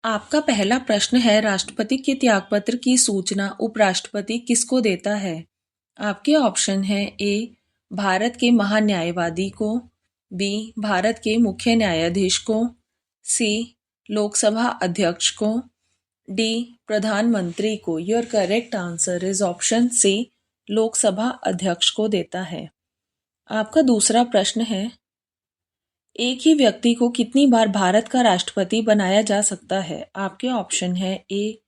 आपका पहला प्रश्न है, राष्ट्रपति के त्यागपत्र की सूचना उपराष्ट्रपति किसको देता है? आपके ऑप्शन है ए भारत के महान्यायवादी को, बी भारत के मुख्य न्यायाधीश को, सी लोकसभा अध्यक्ष को, डी प्रधानमंत्री को। Your correct answer is option C, Lok Sabha अध्यक्ष को देता है। आपका दूसरा प्रश्न है, एक ही व्यक्ति को कितनी बार भारत का राष्ट्रपति बनाया जा सकता है? आपके ऑप्शन है ए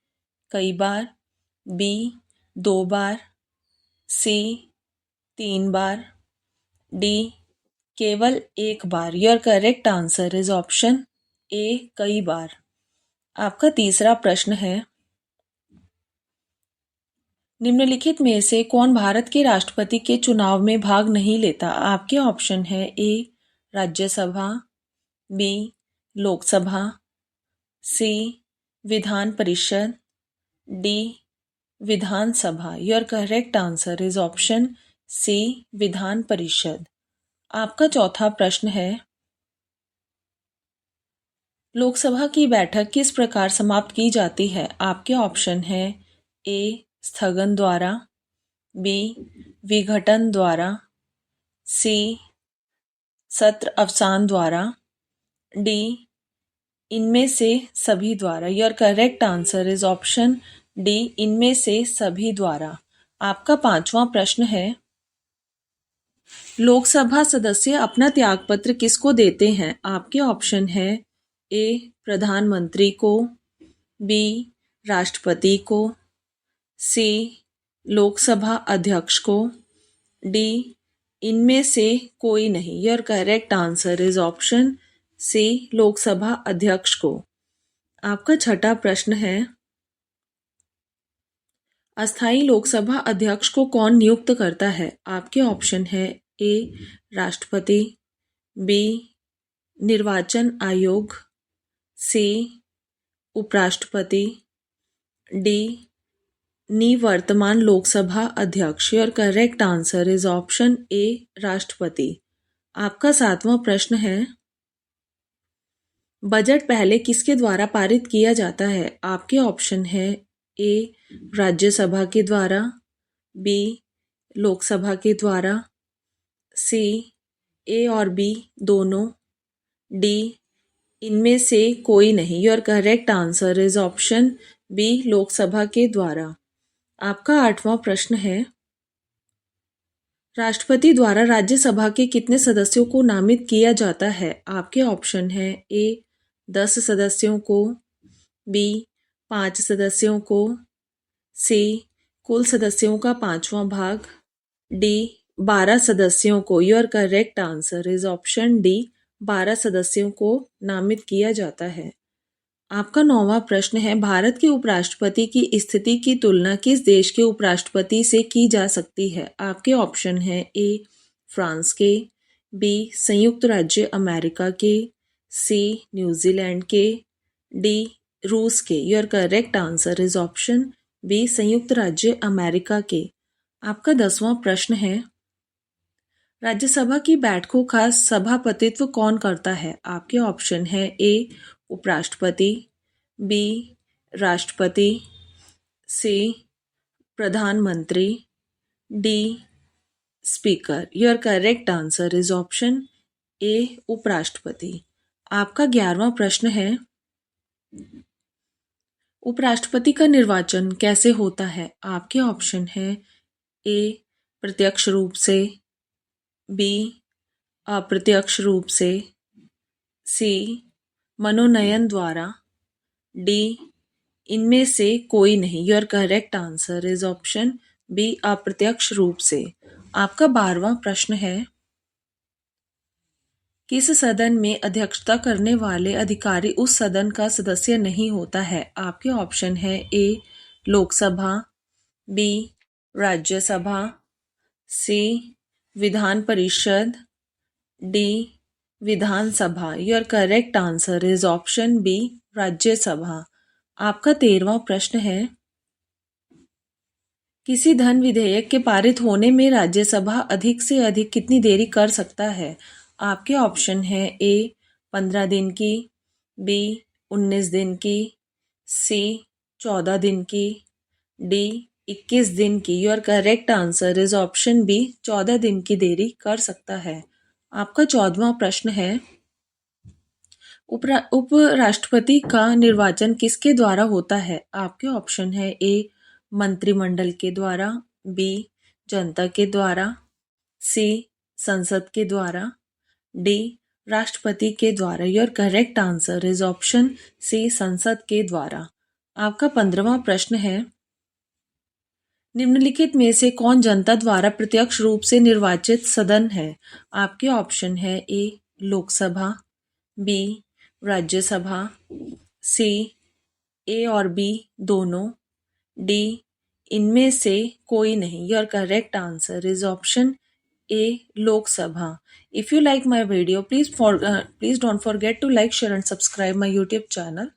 कई बार, बी 2 बार, सी 3 बार, डी केवल 1 बार। Your correct answer is option A कई बार। आपका तीसरा प्रश्न है, निम्नलिखित में से कौन भारत के राष्ट्रपति के चुनाव में भाग नहीं लेता? आपके ऑप्शन है A Rajya Sabha, B Lok Sabha, C Vidhan Parishad, D Vidhan Sabha. Your correct answer is option C Vidhan Parishad. आपका चौथा प्रश्न है, लोकसभा की बैठक किस प्रकार समाप्त की जाती है? आपके ऑप्शन है ए स्थगन द्वारा, बी विघटन द्वारा, सी सत्र अवसान द्वारा, डी इनमें से सभी द्वारा। Your correct answer is option D इनमें से सभी द्वारा। आपका पांचवा प्रश्न है, लोकसभा सदस्य अपना त्यागपत्र किसको देते हैं? आपके ऑप्शन है ए प्रधानमंत्री को, बी राष्ट्रपति को, सी लोकसभा अध्यक्ष को, डी इनमें से कोई नहीं। Your correct answer is option C Lok Sabha अध्यक्ष को। आपका छठा प्रश्न है, अस्थायी लोकसभा अध्यक्ष को कौन नियुक्त करता है? आपके ऑप्शन है ए राष्ट्रपति, बी निर्वाचन आयोग, सी उपराष्ट्रपति, डी निवर्तमान लोकसभा अध्यक्ष। Your correct answer is option ए राष्ट्रपति। आपका सातवां प्रश्न है, बजट पहले किसके द्वारा पारित किया जाता है? आपके ऑप्शन है ए राज्यसभा के द्वारा, बी लोकसभा के द्वारा, सी ए और बी दोनों, डी इनमें से कोई नहीं। Your correct answer is option B Lok Sabha के द्वारा। आपका आठवां प्रश्न है, राष्ट्रपति द्वारा राज्यसभा के कितने सदस्यों को नामित किया जाता है? आपके ऑप्शन है ए 10 सदस्यों को, बी 5 सदस्यों को, सी कुल सदस्यों का 5वां भाग, डी 12 सदस्यों को। Your correct answer is option D 12 सदस्यों को नामित किया जाता है। आपका 9वां प्रश्न है, भारत के उपराष्ट्रपति की स्थिति की तुलना किस देश के उपराष्ट्रपति से की जा सकती है? आपके ऑप्शन है ए फ्रांस के, बी संयुक्त राज्य अमेरिका के, सी न्यूजीलैंड के, डी रूस के। Your correct answer is option B संयुक्त राज्य अमेरिका के। आपका 10वां प्रश्न है, राज्यसभा की बैठकों का सभापतित्व कौन करता है? आपके ऑप्शन है ए उपराष्ट्रपति, बी राष्ट्रपति, सी प्रधानमंत्री, D speaker. Your correct answer is option ए उपराष्ट्रपति। आपका 11वां प्रश्न है, उपराष्ट्रपति का निर्वाचन कैसे होता है? आपके ऑप्शन है ए प्रत्यक्ष रूप से, बी अप्रत्यक्ष रूप से, सी मनोनयन द्वारा, डी इनमें से कोई नहीं। Your correct answer is option B अप्रत्यक्ष रूप से। आपका 12वां प्रश्न है, किस सदन में अध्यक्षता करने वाले अधिकारी उस सदन का सदस्य नहीं होता है? आपके ऑप्शन है A Lok Sabha, B Rajya Sabha, C Vidhan Parishad, D Vidhan Sabha. Your correct answer is option B Rajya Sabha. आपका 13वां प्रश्न है, किसी धन विधेयक के पारित होने में राज्यसभा अधिक से अधिक कितनी देरी कर सकता है? आपके ऑप्शन है ए 15 दिन की, बी 19 दिन की, सी 14 दिन की, डी 21 दिन की। Your correct answer is option B 14 दिन की देरी कर सकता है। आपका 14वां प्रश्न है, उपराष्ट्रपति का निर्वाचन किसके द्वारा होता है? आपके ऑप्शन है ए मंत्रिमंडल के द्वारा, बी जनता के द्वारा, सी संसद के द्वारा, डी राष्ट्रपति के द्वारा। Your correct answer is option C संसद के द्वारा। आपका 15वां प्रश्न है, निम्नलिखित में से कौन जनता द्वारा प्रत्यक्ष रूप से निर्वाचित सदन है? आपके ऑप्शन है ए लोकसभा, बी राज्यसभा, सी ए और बी दोनों, डी इनमें से कोई नहीं। Your correct answer is option A Lok Sabha. If you like my video, please don't forget to like, share and subscribe my YouTube channel.